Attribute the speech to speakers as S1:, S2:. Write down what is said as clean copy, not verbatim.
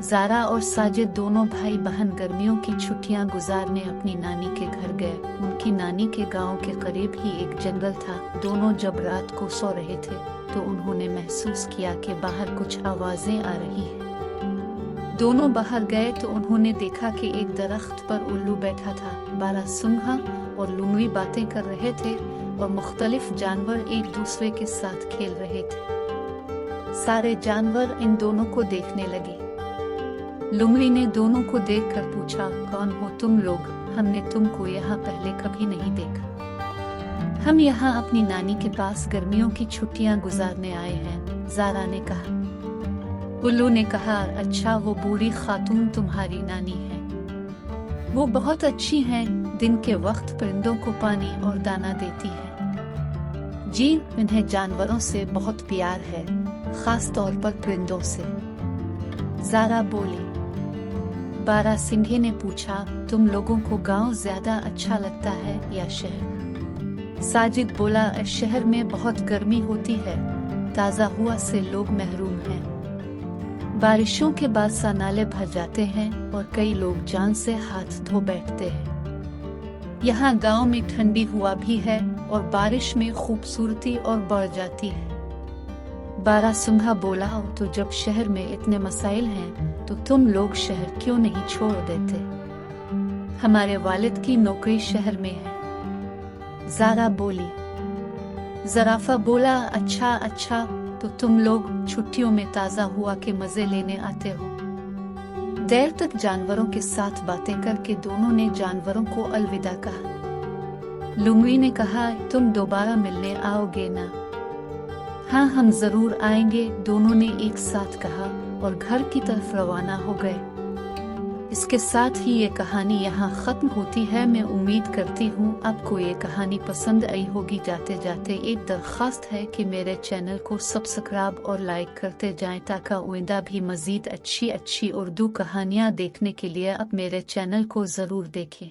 S1: ज़ारा और साजिद दोनों भाई बहन गर्मियों की छुट्टियां गुजारने अपनी नानी के घर गए। उनकी नानी के गांव के करीब ही एक जंगल था। दोनों जब रात को सो रहे थे तो उन्होंने महसूस किया कि बाहर कुछ आवाजें आ रही हैं। दोनों बाहर गए तो उन्होंने देखा कि एक दरख्त पर उल्लू बैठा था। बारहसिंघा और लुंगड़ी बातें कर रहे थे और मुख्तलिफ जानवर एक दूसरे के साथ खेल रहे थे। सारे जानवर इन दोनों को देखने लगे। लुंगड़ी ने दोनों को देखकर पूछा, कौन हो तुम लोग? हमने तुमको यहाँ पहले कभी नहीं देखा। हम यहाँ अपनी नानी के पास गर्मियों की छुट्टियाँ गुजारने आए हैं, ज़ारा ने कहा। उल्लू ने कहा, अच्छा, वो बूढ़ी खातून तुम्हारी नानी है? वो बहुत अच्छी हैं, दिन के वक्त परिंदों को पानी और दाना देती है। जी, इन्हें जानवरों से बहुत प्यार है, खास तौर पर परिंदों से, ज़ारा बोली। बारहसिंघे ने पूछा, तुम लोगों को गांव ज्यादा अच्छा लगता है या शहर? साजिद बोला, शहर में बहुत गर्मी होती है, ताज़ा हवा से लोग महरूम हैं। बारिशों के बाद सा नाले भर जाते हैं और कई लोग जान से हाथ धो बैठते हैं। यहाँ गांव में ठंडी हवा भी है और बारिश में खूबसूरती और बढ़ जाती है। बारहसिंघा बोला, तो जब शहर में इतने मसाइल हैं तो तुम लोग शहर क्यों नहीं छोड़ देते? हमारे वालिद की नौकरी शहर में है, ज़ारा बोली। ज़राफ़ा बोला, अच्छा, तो तुम लोग छुट्टियों में ताज़ा हुआ के मज़े लेने आते हो। देर तक जानवरों के साथ बातें करके दोनों ने जानवरों को अलविदा कहा। लुंगड़ी ने कहा, तुम दोबारा मिलने आओगे ना? हाँ, हम जरूर आएंगे, दोनों ने एक साथ कहा और घर की तरफ रवाना हो गए। इसके साथ ही ये कहानी यहाँ खत्म होती है। मैं उम्मीद करती हूँ आपको ये कहानी पसंद आई होगी। जाते जाते एक दरख्वास्त है कि मेरे चैनल को सब्सक्राइब और लाइक करते जाएं ताकि आइंदा भी मज़ीद अच्छी उर्दू कहानियाँ देखने के लिए आप मेरे चैनल को ज़रूर देखें।